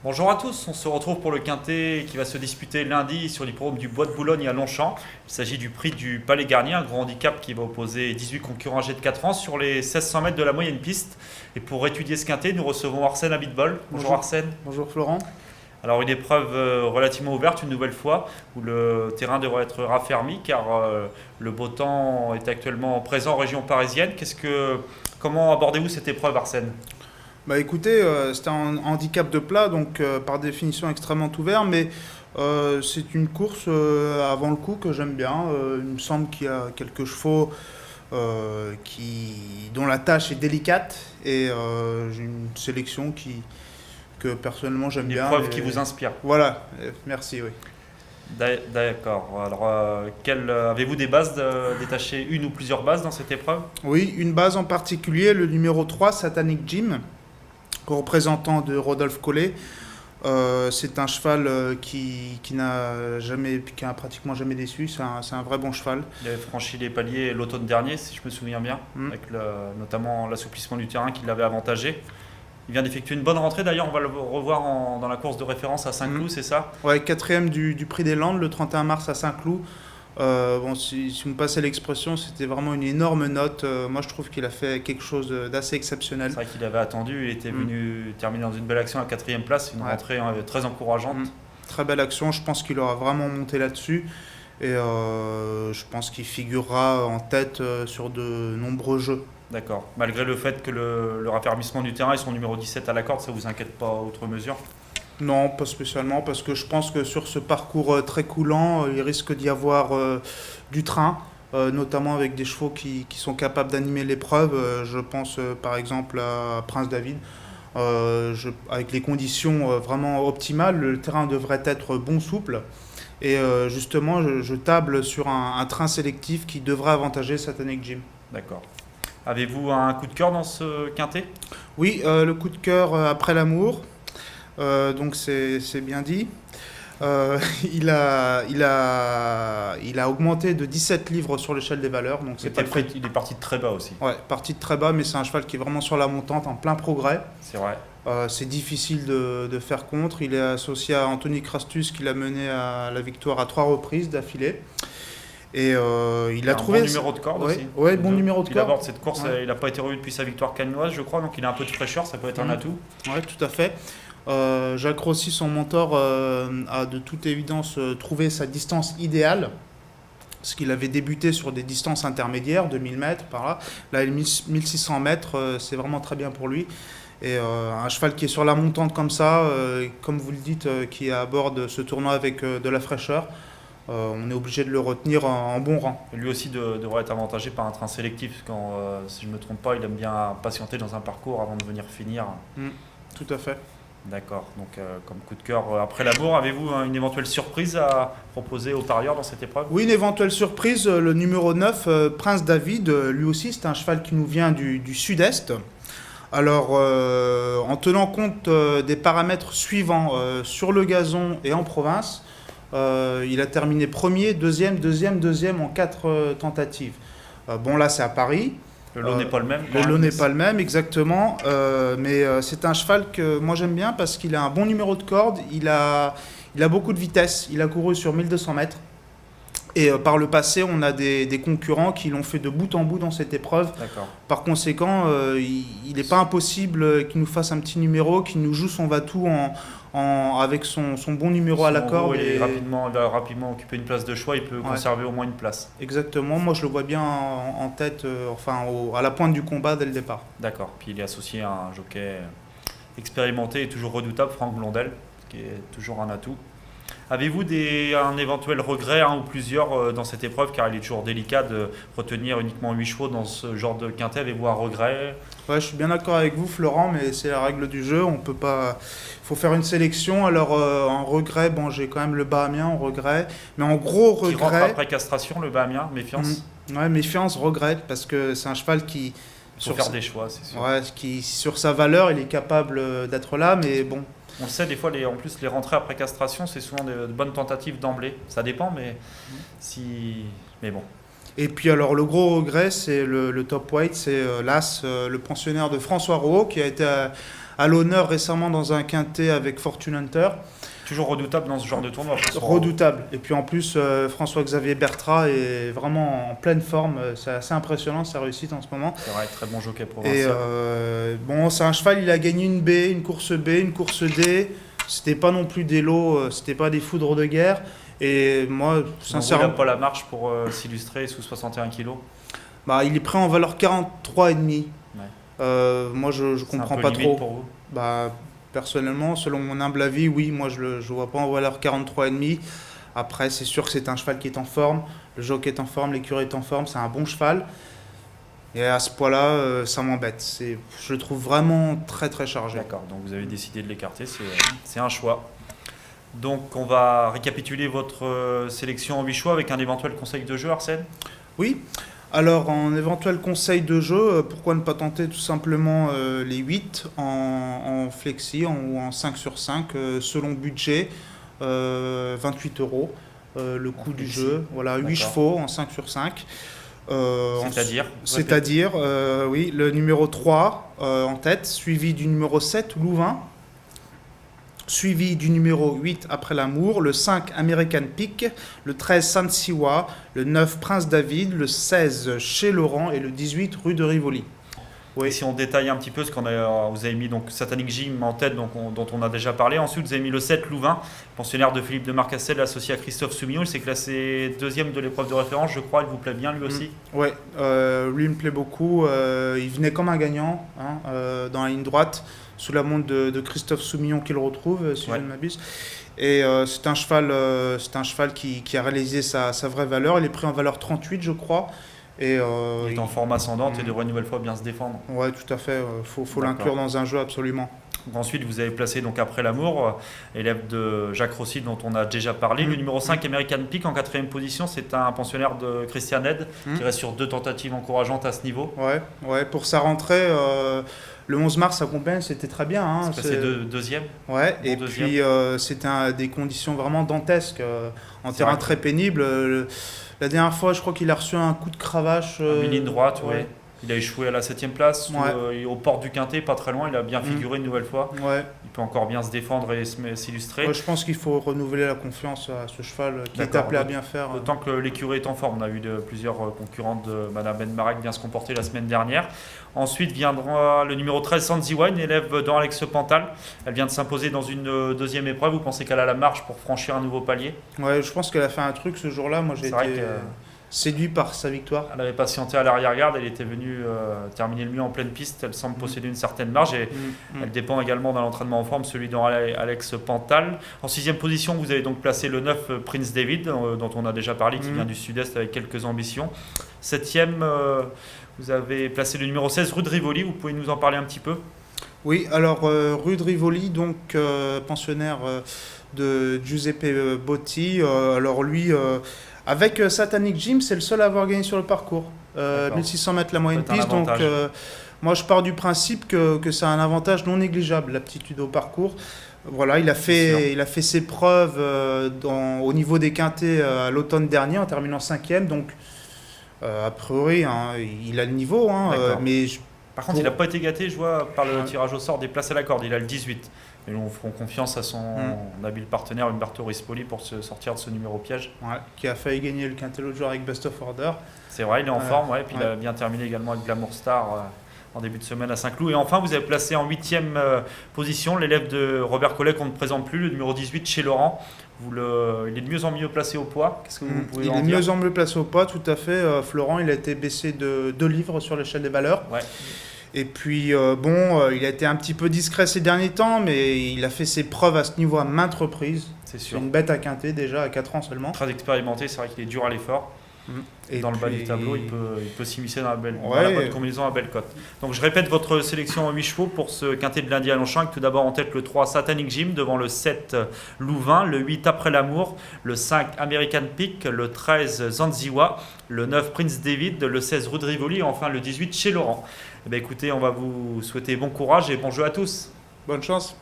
Bonjour à tous, on se retrouve pour le Quintet qui va se disputer lundi sur l'hippodrome du Bois de Boulogne à Longchamp. Il s'agit du prix du Palais Garnier, un grand handicap qui va opposer 18 concurrents âgés de 4 ans sur les 1600 mètres de la moyenne piste. Et pour étudier ce Quintet, nous recevons Arsène Abitbol. Bonjour Arsène. Bonjour Florent. Alors une épreuve relativement ouverte une nouvelle fois, où le terrain devrait être raffermi car le beau temps est actuellement présent en région parisienne. Comment abordez-vous cette épreuve Arsène ? Bah écoutez, c'est un handicap de plat, donc par définition extrêmement ouvert, mais c'est une course avant le coup que j'aime bien. Il me semble qu'il y a quelques chevaux dont la tâche est délicate et j'ai une sélection que personnellement j'aime bien. Une épreuve qui vous inspire. Voilà, merci, oui. D'accord. Alors, avez-vous des bases détachées, une ou plusieurs bases dans cette épreuve ? Oui, une base en particulier, le numéro 3, Satanic Jim, représentant de Rodolphe Collet. C'est un cheval qui a pratiquement jamais déçu. C'est un vrai bon cheval. Il avait franchi les paliers l'automne dernier, si je me souviens bien, avec notamment l'assouplissement du terrain qui l'avait avantagé. Il vient d'effectuer une bonne rentrée, d'ailleurs on va le revoir dans la course de référence à Saint-Cloud, c'est ça ? Ouais, 4e du Prix des Landes le 31 mars à Saint-Cloud. Si vous me passez l'expression, c'était vraiment une énorme note. Moi je trouve qu'il a fait quelque chose d'assez exceptionnel. C'est vrai qu'il avait attendu, il était venu terminer dans une belle action à 4e place, une rentrée très encourageante. Très belle action, je pense qu'il aura vraiment monté là-dessus. Et je pense qu'il figurera en tête sur de nombreux jeux. D'accord. Malgré le fait que le raffermissement du terrain et son numéro 17 à la corde, ça ne vous inquiète pas outre mesure ? Non, pas spécialement, parce que je pense que sur ce parcours très coulant, il risque d'y avoir du train, notamment avec des chevaux qui sont capables d'animer l'épreuve. Je pense par exemple à Prince David. Avec les conditions vraiment optimales, le terrain devrait être bon souple. Et justement, je table sur un train sélectif qui devrait avantager Satanic Jim. D'accord. Avez-vous un coup de cœur dans ce Quintet ? Oui, le coup de cœur après l'amour. Donc c'est bien dit. Il a augmenté de 17 livres sur l'échelle des valeurs. Donc il est parti de très bas aussi. Ouais, parti de très bas, mais c'est un cheval qui est vraiment sur la montante, en plein progrès. C'est vrai. C'est difficile de faire contre. Il est associé à Anthony Crastus qui l'a mené à la victoire à 3 reprises d'affilée. Et il a trouvé bon numéro de corde aussi. Oui, bon numéro de corde. Il aborde cette course, il n'a pas été revu depuis sa victoire cannoise, je crois, donc il a un peu de fraîcheur, ça peut être un atout. Oui, tout à fait. Jacques Rossi, son mentor, a de toute évidence trouvé sa distance idéale, parce qu'il avait débuté sur des distances intermédiaires, 2000 mètres par là. Là, 1600 mètres, c'est vraiment très bien pour lui. Et un cheval qui est sur la montante comme ça, comme vous le dites, qui aborde ce tournoi avec de la fraîcheur, on est obligé de le retenir en bon rang. Et lui aussi devrait être avantagé par un train sélectif, quand, si je ne me trompe pas, il aime bien patienter dans un parcours avant de venir finir. Tout à fait. D'accord, donc comme coup de cœur après l'amour, avez-vous une éventuelle surprise à proposer aux parieurs dans cette épreuve ? Oui, une éventuelle surprise, le numéro 9, Prince David, lui aussi c'est un cheval qui nous vient du sud-est. Alors, en tenant compte des paramètres suivants sur le gazon et en province, il a terminé premier, deuxième en 4 tentatives. Bon, là c'est à Paris. Le lot n'est pas le même. Le lot n'est pas le même, exactement. Mais c'est un cheval que moi j'aime bien parce qu'il a un bon numéro de corde, il a beaucoup de vitesse, il a couru sur 1200 mètres. Et par le passé, on a des concurrents qui l'ont fait de bout en bout dans cette épreuve. D'accord. Par conséquent, il n'est pas impossible qu'il nous fasse un petit numéro, qu'il nous joue son va-tout avec son bon numéro à la corde. Il va rapidement occuper une place de choix, il peut conserver au moins une place. Exactement, moi je le vois bien en tête, à la pointe du combat dès le départ. D'accord, puis il est associé à un jockey expérimenté et toujours redoutable, Franck Blondel, qui est toujours un atout. Avez-vous un éventuel regret, un ou plusieurs, dans cette épreuve, car il est toujours délicat de retenir uniquement 8 chevaux dans ce genre de quintet? Avez-vous un regret? Ouais, je suis bien d'accord avec vous, Florent, mais c'est la règle du jeu. On peut pas. Il faut faire une sélection. Alors, en regret, j'ai quand même le Bahamien en regret. Mais en gros regret. Qui rentre après castration, le Bahamien, méfiance. Ouais, méfiance, regret, parce que c'est un cheval qui. Il faut faire des choix, c'est sûr. Ouais, qui, sur sa valeur, il est capable d'être là, mais bon. On le sait, des fois, en plus, les rentrées après castration, c'est souvent de bonnes tentatives d'emblée. Ça dépend, mais mais bon. Et puis alors le gros regret, c'est le top weight, c'est l'As, le pensionnaire de François Rouault, qui a été à l'honneur récemment dans un quintet avec Fortune Hunter. Toujours redoutable dans ce genre de tournoi. Redoutable. Et puis en plus, François-Xavier Bertrand est vraiment en pleine forme. C'est assez impressionnant sa réussite en ce moment. C'est vrai, très bon jockey Et provincial. bon, c'est un cheval, il a gagné une B, une course B, une course D. C'était pas non plus des lots, c'était pas des foudres de guerre. Et moi, Donc, il sincèrement, n'a pas la marche pour s'illustrer sous 61 kg. bah, il est prêt en valeur 43,5. Ouais. Moi, je C'est un comprends peu pas limite trop. pour vous. Bah, personnellement, selon mon humble avis, oui, moi je ne vois pas en valeur 43,5. Après, c'est sûr que c'est un cheval qui est en forme, le jockey est en forme, l'écurie est en forme, c'est un bon cheval. Et à ce poids-là, ça m'embête. Je le trouve vraiment très très chargé. D'accord, donc vous avez décidé de l'écarter, c'est un choix. Donc on va récapituler votre sélection en 8 choix avec un éventuel conseil de jeu, Arsène. Oui, alors en éventuel conseil de jeu, pourquoi ne pas tenter tout simplement les 8 en flexi ou en 5 sur 5 selon budget, 28 euros le coût du flexi. jeu. Voilà, 8 D'accord. chevaux en 5 sur 5. C'est-à-dire C'est-à-dire, oui, le numéro 3 en tête, suivi du numéro 7, Louvain, suivi du numéro 8 Après l'amour, le 5 American Peak, le 13 Sansiwa, le 9 Prince David, le 16 Chez Laurent et le 18 Rue de Rivoli. Et si on détaille un petit peu ce qu'on a, vous avez mis donc Satanic Gym en tête, donc dont on a déjà parlé. Ensuite, vous avez mis le 7 Louvain, pensionnaire de Philippe de Marcassel, associé à Christophe Soumillon. Il s'est classé deuxième de l'épreuve de référence, je crois. Il vous plaît bien lui aussi. Ouais, lui il me plaît beaucoup. Il venait comme un gagnant dans la ligne droite, sous la montre de Christophe Soumillon qui le retrouve, si Ouais. je ne m'abuse. Et c'est un cheval qui a réalisé sa vraie valeur. Il est pris en valeur 38, je crois. Et, Il est en forme ascendante et devrait une nouvelle fois bien se défendre. ouais, tout à fait. Faut D'accord. l'inclure dans un jeu absolument. Donc ensuite, vous avez placé donc Après l'amour, élève de Jacques Rossi dont on a déjà parlé. Le numéro 5, American Peak, en 4e position, c'est un pensionnaire de Christian Ed qui reste sur 2 tentatives encourageantes à ce niveau. Ouais. Pour sa rentrée, le 11 mars à Compiègne, c'était très bien. Hein, C'est passé deuxième. Ouais, Bon et deuxième. puis c'était des conditions vraiment dantesques, en C'est terrain vrai. très pénible. La dernière fois, je crois qu'il a reçu un coup de cravache. Une ligne droite, ouais. ouais. Il a échoué à la 7e place, Ouais. aux portes du Quintet, pas très loin. Il a bien figuré une nouvelle fois. Ouais. Il peut encore bien se défendre et s'illustrer. Ouais, je pense qu'il faut renouveler la confiance à ce cheval qui est D'accord. appelé à bien faire. D'autant que l'écurie est en forme. On a vu plusieurs concurrentes de Madame Benmarek bien se comporter la semaine dernière. Ensuite viendra le numéro 13, Sanziwa, une élève dans Alex Pantal. Elle vient de s'imposer dans une deuxième épreuve. Vous pensez qu'elle a la marche pour franchir un nouveau palier? Ouais, je pense qu'elle a fait un truc ce jour-là. Moi, j'ai C'est vrai été séduit par sa victoire. Elle avait patienté à l'arrière-garde. Elle était venue terminer le mieux en pleine piste. Elle semble posséder une certaine marge et elle dépend également d'un entraînement en forme, celui dans Alex Pantal. En 6e position, vous avez donc placé le 9 Prince David, dont on a déjà parlé, qui vient du sud-est avec quelques ambitions. 7e, vous avez placé le numéro 16 Rue de Rivoli. Vous pouvez nous en parler un petit peu? Oui, alors rue de Rivoli, donc pensionnaire de Giuseppe Botti. Alors lui, avec Satanic Gym, c'est le seul à avoir gagné sur le parcours. 1600 mètres la moyenne C'est un piste, donc avantage. moi je pars du principe que c'est un avantage non négligeable, l'aptitude au parcours. Voilà, il a fait ses preuves au niveau des quintets à l'automne dernier en terminant 5e, donc a priori hein, il a le niveau, hein, D'accord. mais Par contre, il n'a pas été gâté, je vois, par le tirage au sort des places à la corde. Il a le 18. Et nous ferons confiance à son habile partenaire, Umberto Rispoli, pour se sortir de ce numéro piège. ouais, qui a failli gagner le quintet l'autre jour avec Best of Order. C'est vrai, il est en forme. Ouais, puis il ouais. a bien terminé également avec Glamour Star en début de semaine à Saint-Cloud. Et enfin, vous avez placé en 8e position l'élève de Robert Collet qu'on ne présente plus, le numéro 18, Chez Laurent. Il est de mieux en mieux placé au poids. Qu'est-ce que vous pouvez Il en est dire? mieux en mieux placé au poids, tout à fait. Florent, il a été baissé de 2 livres sur l'échelle des valeurs. Ouais. Et puis, il a été un petit peu discret ces derniers temps, mais il a fait ses preuves à ce niveau à maintes reprises. C'est C'est sûr. une bête à quinter déjà, à 4 ans seulement. Très expérimenté, c'est vrai qu'il est dur à l'effort. Et dans le bas puis- du tableau, il peut s'immiscer dans Ouais. la bonne combinaison à belle cote. Donc je répète votre sélection en 8 chevaux pour ce quintet de lundi à Longchamp, avec tout d'abord en tête le 3 Satanic Gym, devant le 7 Louvain, le 8 Après l'amour, le 5 American Peak, le 13 Zanziwa, le 9 Prince David, le 16 Rue de Rivoli et enfin le 18 Chez Laurent. Eh bien, écoutez, on va vous souhaiter bon courage et bon jeu à tous. Bonne chance.